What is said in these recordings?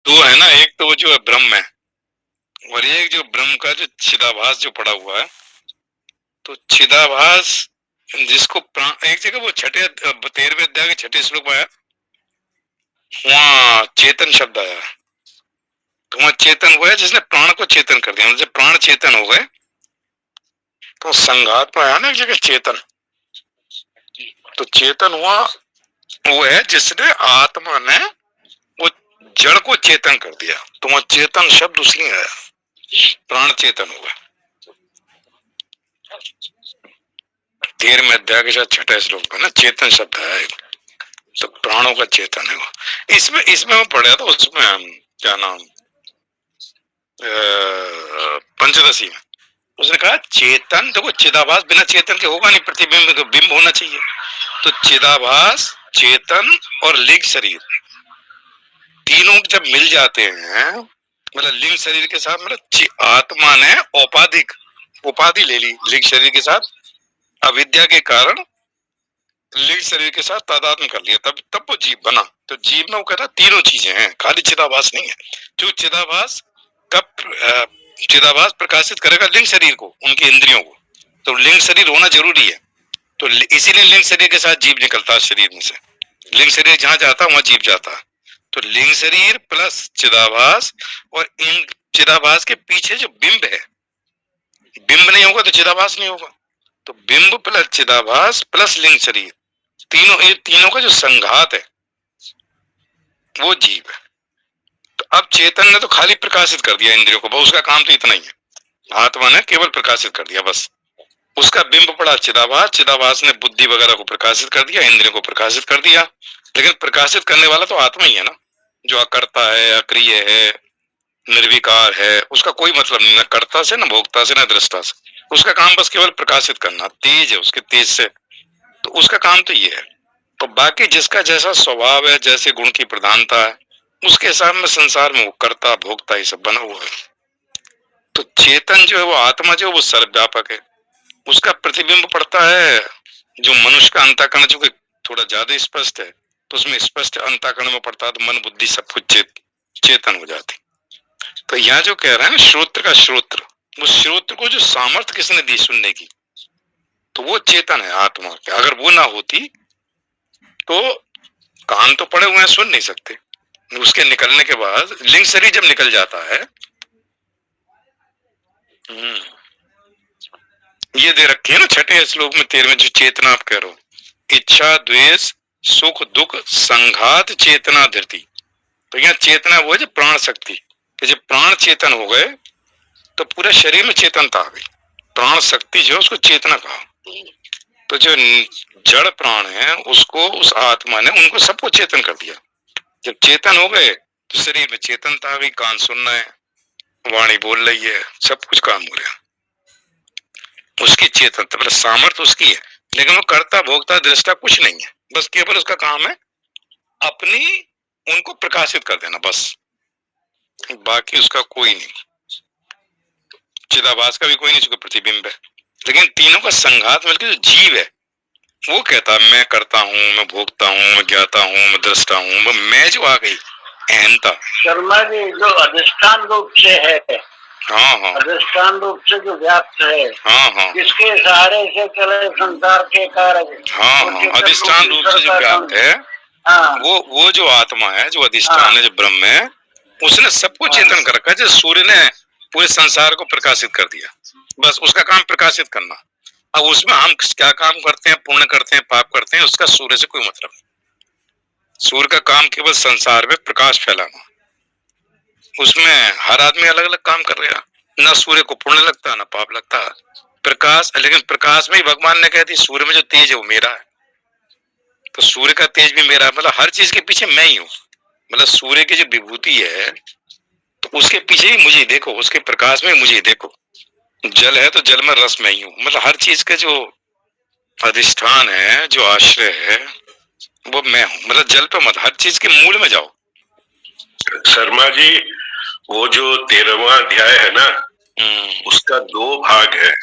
दो है ना, एक तो वो जो है ब्रह्म है, और एक जो ब्रह्म का जो चिदाभास जो पड़ा हुआ है। तो चिदाभास जिसको प्राण, एक जगह वो छठे 13वें अध्याय के छठे श्लोक में आया, वहां चेतन शब्द आया। तो वहां चेतन हुआ है जिसने प्राण को चेतन कर दिया, जब प्राण चेतन हो गए तो संघात में आया ना एक जगह चेतन। तो चेतन हुआ वो है जिसने आत्मा ने वो जड़ को चेतन कर दिया, तो वहां चेतन शब्द उसलिए आया, प्राण चेतन हुआ। 13वें अध्याय के साथ छठे श्लोक में ना चेतन शब्द है, तो प्राणों का चेतन है वो। इसमें इसमें मैं पढ़ा था, उसमें क्या नाम, पंचदशी में उसने कहा चेतन, देखो चिदाभास बिना चेतन के होगा नहीं, प्रतिबिंब तो बिंब होना चाहिए। तो चिदाभास, चेतन और लिंग शरीर तीनों जब मिल जाते हैं, मतलब लिंग शरीर के साथ, मतलब आत्मा ने औपाधिक उपाधि ले ली लिंग शरीर के साथ, अविद्या के कारण लिंग शरीर के साथ तादात्म्य कर लिया, तब वो जीव बना। तो जीव में वो कहता तीनों चीजें हैं, खाली चिदाभास नहीं है। जो चिदाभास कब चिदाभास प्रकाशित करेगा लिंग शरीर को, उनकी इंद्रियों को, तो लिंग शरीर होना जरूरी है। तो इसीलिए लिंग शरीर के साथ जीव निकलता है शरीर में से, लिंग शरीर जहां जाता है वहां जीव जाता है। तो लिंग शरीर प्लस चिदाभास, और इन चिदाभास के पीछे जो बिंब है, बिंब नहीं होगा तो चिदाभास नहीं होगा। तो बिंब प्लस चिदाभास प्लस लिंग शरीर, तीनों का जो संघात है वो जीव है। तो अब चेतन ने तो खाली प्रकाशित कर दिया इंद्रियों को, उसका काम तो इतना ही है। आत्मा ने केवल प्रकाशित कर दिया बस, उसका बिंब पड़ा चिदाभास, चिदाभास ने बुद्धि वगैरह को प्रकाशित कर दिया, इंद्रियों को प्रकाशित कर दिया। लेकिन प्रकाशित करने वाला तो आत्मा ही है ना, जो अकर्ता है, अक्रिय है, निर्विकार है, उसका कोई मतलब नहीं, ना कर्ता से, ना भोक्ता से, ना दृष्टा से। उसका काम बस केवल प्रकाशित करना, तेज है उसके तेज से, तो उसका काम तो ये है। तो बाकी जिसका जैसा स्वभाव है, जैसे गुण की प्रधानता है, उसके हिसाब में संसार में वो कर्ता भोक्ता ये सब बना हुआ है। तो चेतन जो है वो आत्मा जो है वो सर्वव्यापक है, उसका प्रतिबिंब पड़ता है जो मनुष्य का अंतःकरण जो थोड़ा ज्यादा स्पष्ट है, तो उसमें स्पष्ट अंतःकरण में पड़ता है, तो मन बुद्धि सब कुछ चेतन हो जाती। तो यहाँ जो कह रहा है ना श्रोत्र का श्रोत्र, उस श्रोत्र को जो सामर्थ्य किसने दी सुनने की, तो वो चेतन है आत्मा। अगर वो ना होती तो कान तो पड़े हुए हैं, सुन नहीं सकते। उसके निकलने के बाद लिंग शरीर जब निकल जाता है, ये दे रखी है ना छठे श्लोक में 13वें जो चेतना आप कह रहे हो, इच्छा द्वेष सुख दुख संघात चेतना धरती। तो यहाँ चेतना वो है जो प्राण शक्ति, कि जब प्राण चेतन हो गए तो पूरे शरीर में चेतनता आ गई। प्राण शक्ति जो है उसको चेतना कहा। तो जो जड़ प्राण है उसको उस आत्मा ने उनको सबको चेतन कर दिया। जब चेतन हो गए तो शरीर में चेतनता आ गई, कान सुनना है, वाणी बोल रही है, सब कुछ काम हो रहा। उसकी चेतनता मतलब सामर्थ्य उसकी है, लेकिन वो कर्ता भोक्ता दृष्टा कुछ नहीं है, बस केवल उसका काम है अपनी उनको प्रकाशित कर देना बस, बाकी उसका कोई नहीं। चिदाभास का भी कोई नहीं, उसका प्रतिबिंब है। लेकिन तीनों का संघात मिलकर जो जीव है वो कहता है मैं करता हूँ, मैं भोगता हूँ, मैं ज्ञाता हूँ, मैं दृष्टा हूँ, मैं जो आ गई अहंता। शर्मा जी जो अधिष्ठान रूप से है, हाँ, अधिष्ठान रूप से जो व्याप्त है, हाँ, इसके सहारे से चले संसार के कार्य। हाँ, अधिष्ठान रूप से जो व्याप्त है, वो जो आत्मा है, जो अधिष्ठान है, जो ब्रह्म है, उसने सबको चेतन कर रखा है। जैसे सूर्य ने पूरे संसार को प्रकाशित कर दिया, बस उसका काम प्रकाशित करना। अब उसमें हम क्या काम करते हैं, पुण्य करते हैं, पाप करते हैं, उसका सूर्य से कोई मतलब नहीं। सूर्य का काम केवल संसार में प्रकाश फैलाना। उसमें हर आदमी अलग अलग काम कर रहा, ना सूर्य को पुण्य लगता ना पाप लगता, प्रकाश। लेकिन प्रकाश में ही भगवान ने कह दी सूर्य में जो तेज है वो मेरा है, तो सूर्य का तेज भी मेरा, मतलब हर चीज के पीछे मैं ही हूँ। मतलब सूर्य की जो विभूति है तो उसके पीछे ही मुझे देखो, उसके प्रकाश में मुझे देखो। जल है तो जल में रस में ही हूँ, मतलब हर चीज के जो अधिष्ठान है, जो आश्रय है, वो मैं हूँ। मतलब जल पे मत, हर चीज के मूल में जाओ। शर्मा जी वो जो 13वां अध्याय है ना, उसका 2 भाग है,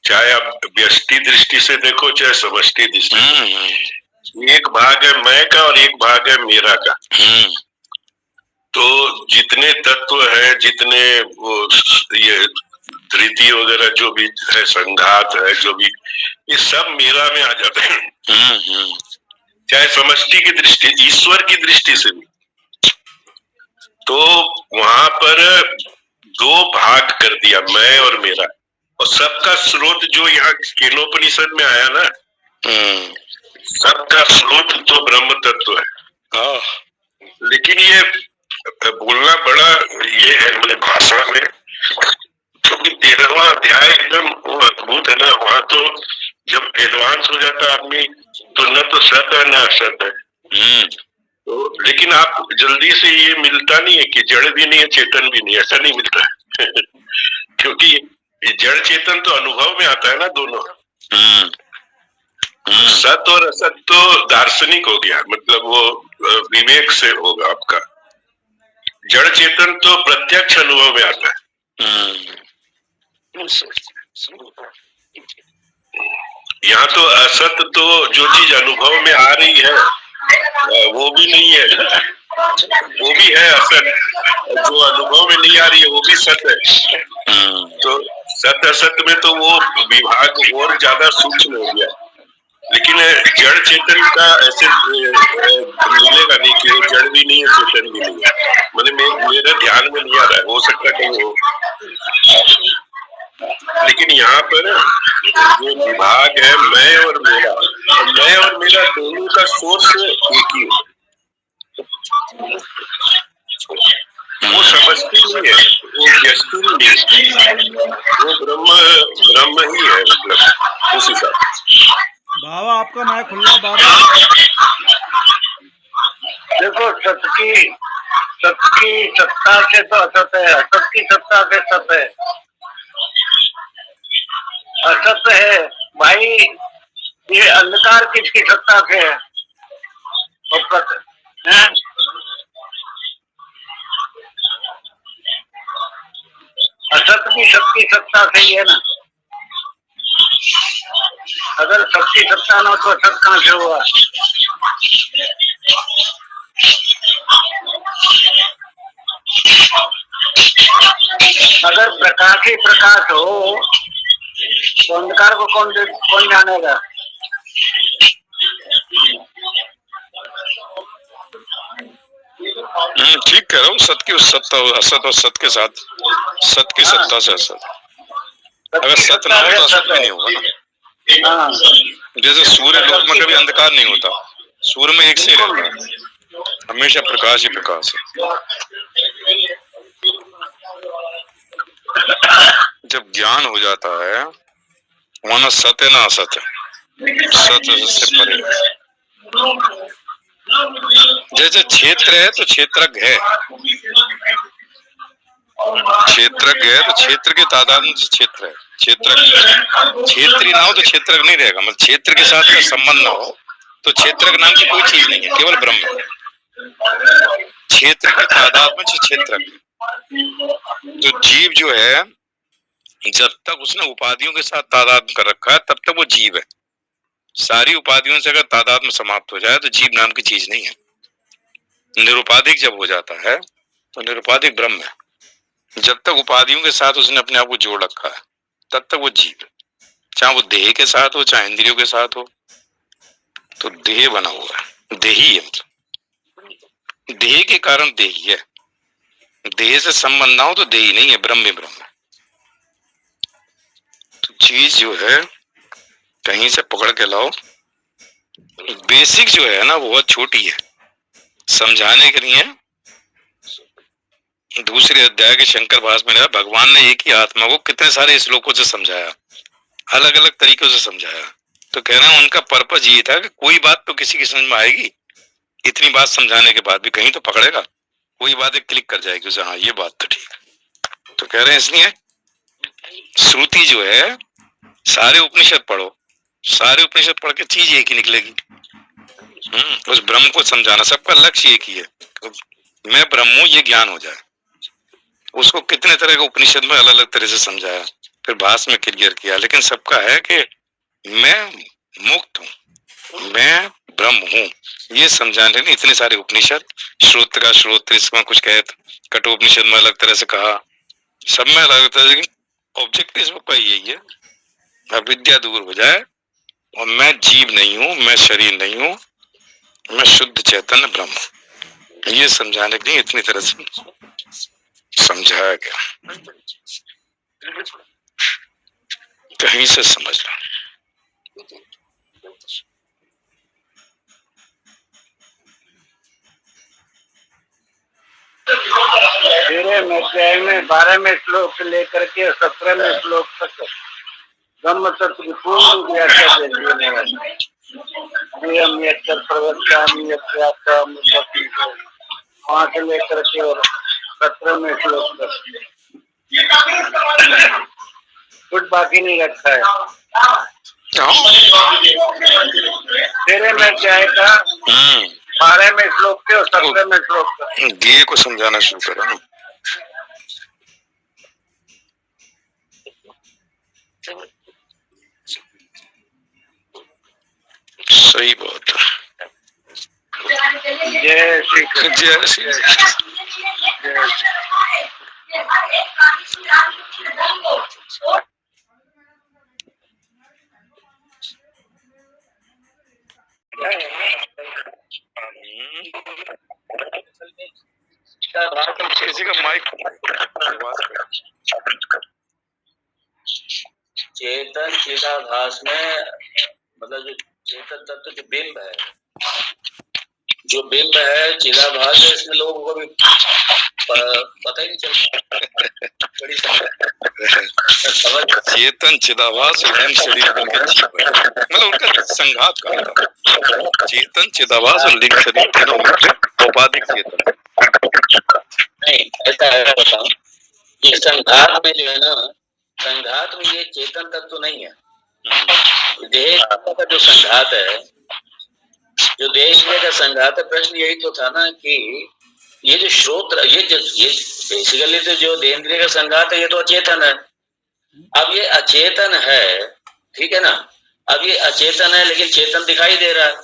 चाहे आप व्यष्टि दृष्टि से देखो चाहे समष्टि दृष्टि से। एक भाग है मैं का और एक भाग है मेरा का। तो जितने तत्व है, जितने वो ये धृति वगैरह जो भी है, संघात है, जो भी, ये सब मेरा में आ जाते हैं। चाहे समष्टि की दृष्टि, ईश्वर की दृष्टि से भी। तो वहां पर दो भाग कर दिया, मैं और मेरा, और सबका स्रोत जो यहाँ केनोपनिषद में आया ना, सबका स्रोत तो ब्रह्म तत्व है। लेकिन ये बोलना बड़ा ये है मेरे भाषा में, क्योंकि 13वां अध्याय एकदम वो अद्भुत है ना। वहां तो जब एडवांस हो जाता आदमी तो न तो सत है न असत है। तो लेकिन आप जल्दी से ये मिलता नहीं है कि जड़ भी नहीं है चेतन भी नहीं, ऐसा नहीं मिलता है। क्योंकि जड़ चेतन तो अनुभव में आता है ना दोनों। सत और असत तो दार्शनिक हो गया, मतलब वो विवेक से होगा आपका। जड़ चेतन तो प्रत्यक्ष अनुभव में आता है। यहाँ तो असत तो जो चीज अनुभव में आ रही है वो भी नहीं है, वो भी है असत। जो अनुभव में नहीं आ रही है वो भी सत है। तो सत असत में तो वो विभाग और ज्यादा सूक्ष्म हो गया। लेकिन जड़ चेतन का ऐसे मिलेगा नहीं कि जड़ भी नहीं है चेतन भी नहीं है। मतलब मेरे ध्यान में नहीं आ रहा है, हो सकता कहीं हो। लेकिन यहाँ पर जो विभाग है मैं और मेरा दोनों का सोर्स एक ही है। वो समझती नहीं है, वो व्यक्ति नहीं है, वो ब्रह्म ही है। मतलब उस हिसाब से बाबा आपका माइक खुला बाबा। देखो, सत की सत्ता से तो असत है, असत की सत्ता से सत है। असत है भाई, ये अंधकार किसकी सत्ता से है? असत की शक्ति सत्ता से ही है ना। अगर शक्ति सत्ता न हो तो असत कहाँ से हुआ? अगर प्रकाश ही प्रकाश हो तो अंधकार को कौन जानेगा? ठीक कह रहा हूँ। सत की सत्ता, असत और सत के साथ सत की सत्ता से असत। अगर सत ना हो तो असत भी नहीं होगा ना। जैसे सूर्य लोक में कभी अंधकार नहीं होता, सूर्य में एक से रहता है, हमेशा प्रकाश ही प्रकाश है। जब ज्ञान हो जाता है वहां ना सत है ना असत है, सत से परे। जैसे क्षेत्र है तो क्षेत्रज्ञ है, क्षेत्रज्ञ है तो क्षेत्र के तादाद में क्षेत्र है। क्षेत्री ना हो तो क्षेत्रज्ञ नहीं रहेगा। मतलब क्षेत्र के साथ का संबंध ना हो तो क्षेत्रज्ञ नाम की कोई चीज नहीं है, केवल ब्रह्म है। क्षेत्र के तादाद में क्षेत्रज्ञ। तो जीव जो है जब तक उसने उपाधियों के साथ तादाद कर रखा है तब तक वो जीव है। सारी उपाधियों से अगर तादाद में समाप्त हो जाए तो जीव नाम की चीज नहीं है। निरुपाधिक जब हो जाता है तो निरुपाधिक ब्रह्म है। जब तक उपाधियों के साथ उसने अपने आप को जोड़ रखा है तब तक वो जीव है, चाहे वो देह के साथ हो चाहे इंद्रियों के साथ हो। तो देह बना हुआ है, देही है। मतलब देह के कारण देही है, देह से संबंध ना हो तो देही नहीं है, ब्रह्म ही ब्रह्म है। तो चीज जो है कहीं से पकड़ के लाओ। बेसिक जो है ना वो बहुत छोटी है, समझाने के लिए। दूसरे अध्याय के शंकर भाष में भगवान ने एक ही आत्मा को कितने सारे श्लोकों से समझाया, अलग अलग तरीकों से समझाया। तो कह रहा हूं उनका पर्पज ये था कि कोई बात तो किसी की समझ में आएगी। इतनी बात समझाने के बाद भी कहीं तो पकड़ेगा, कोई बात क्लिक कर जाएगी उसे, हाँ ये बात तो ठीक है। तो कह रहे हैं इसलिए श्रुति जो है, सारे उपनिषद पढ़ो, सारे उपनिषद पढ़ के चीज एक ही निकलेगी। उस ब्रह्म को समझाना, सबका लक्ष्य एक ही है, मैं ब्रह्म हूं, ये ज्ञान हो जाए। उसको कितने तरह के उपनिषद में अलग अलग तरह से समझाया, फिर भाष में क्लियर किया। लेकिन सबका है कि मैं मुक्त हूं, मैं ब्रह्म हूँ, ये समझाने ने इतने सारे उपनिषद, श्रोत्र का श्रोत्र इसमें कुछ कहे, कठोपनिषद में अलग तरह से कहा, सब में अलग तरह से, ऑब्जेक्ट इस बुक का यही है, अविद्या दूर हो जाए और मैं जीव नहीं हूँ, मैं शरीर नहीं हूँ, मैं शुद्ध चैतन्य ब्रह्म हूँ, ये समझाने के लिए इतनी तरह से समझाया गया। कहीं से समझ लो। तेरहवें अध्याय में 12वें श्लोक से लेकर के 17वें श्लोक तक ब्रह्म तत्व की पूर्ण व्याख्या दे दी है। वहाँ से लेकर के और 17वें श्लोक तक कुछ बाकी नहीं रखा है। 13वें अध्याय का 12वें श्लोक से और 17वें श्लोक तक दिए को समझाना शुरू करो ना। सही बात है। जय श्री कृष्ण। जय श्री किसी का माइक चेतन चिदाभास में मतलब जो चेतन तत्व जो बिंब है, जो बिंब है चिदाभास है, इसमें लोगों को भी पता ही नहीं चलता। बड़ी समझ चेतन चिदाभास और शरीर बनकर जीव है, मतलब उनका संघात कहा था। चेतन चिदाभास और लिंग शरीर तीनों औपाधिक चेतन। नहीं ऐसा है, बताऊं, ये संघात में जो है ना, संघात में ये चेतन तत्व नहीं है। देह का जो संघात है, जो देह का संघात है, प्रश्न यही तो था ना कि ये जो श्रोत्र, ये बेसिकली तो जो देहेंद्रिय का संघात है ये तो अचेतन है। अब ये अचेतन है, ठीक है ना, अब ये अचेतन है लेकिन चेतन दिखाई दे रहा है।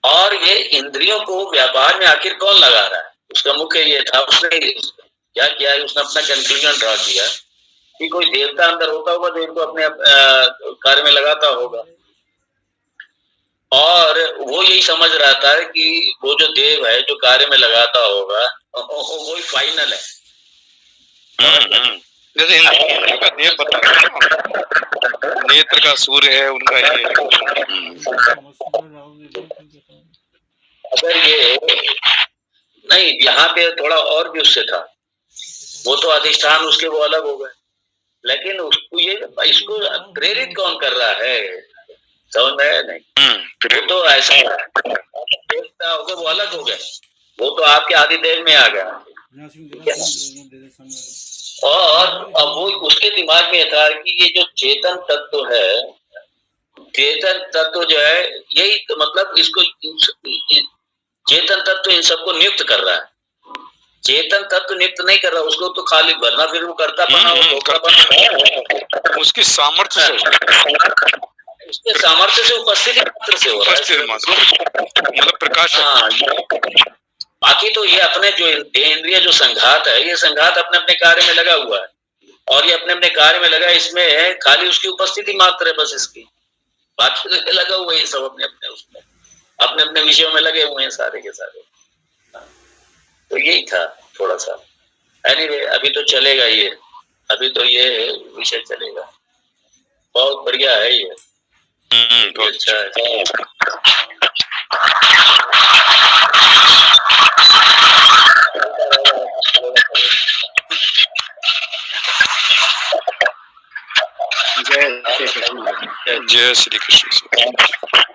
और ये इंद्रियों को व्यापार में आखिर कौन लगा रहा है, उसका मुख्य ये था। उसने क्या किया है, उसने अपना कंक्लूजन ड्रॉ किया कि कोई देवता अंदर होता होगा जो इनको अपने कार्य में लगाता होगा, और वो यही समझ रहा था कि वो जो देव है जो कार्य में लगाता होगा वही फाइनल है। जैसे इंद्रियों का देव बता रहा, नेत्र का सूर्य है उनका ये। अगर ये नहीं, यहाँ पे थोड़ा और भी उससे था, वो तो अधिष्ठान उसके वो अलग हो गए, लेकिन उसको ये इसको प्रेरित कौन कर रहा है, समझ में नहीं। वो तो ऐसा देवता हो गए, वो अलग हो गए, वो तो आपके आदिदेव में आ गया। और अब वो उसके दिमाग में था कि ये जो चेतन तत्व है, चेतन तत्व जो है, यही तो मतलब इसको चेतन तत्व इन सबको नियुक्त कर रहा है। चेतन तत्व नियुक्त नहीं कर रहा उसको, तो खाली भरना फिर वो करता बना, उसकी सामर्थ्य से, उसके सामर्थ्य से, उपस्थिति मात्र से हो रहा है, मतलब प्रकाश। हाँ, बाकी तो ये अपने जो इंद्रिय जो संघात है, ये संघात अपने अपने कार्य में लगा हुआ है, और ये अपने अपने कार्य में लगा, इसमें खाली उसकी उपस्थिति मात्र है बस इसकी, बाकी तो लगा हुआ है सब अपने अपने उसमें, अपने अपने विषयों में लगे हुए हैं सारे के सारे। तो यही था थोड़ा सा। एनीवे अभी तो चलेगा ये, अभी तो ये विषय चलेगा, बहुत बढ़िया है ये। अच्छा है। जय श्री कृष्ण। जय श्री कृष्ण।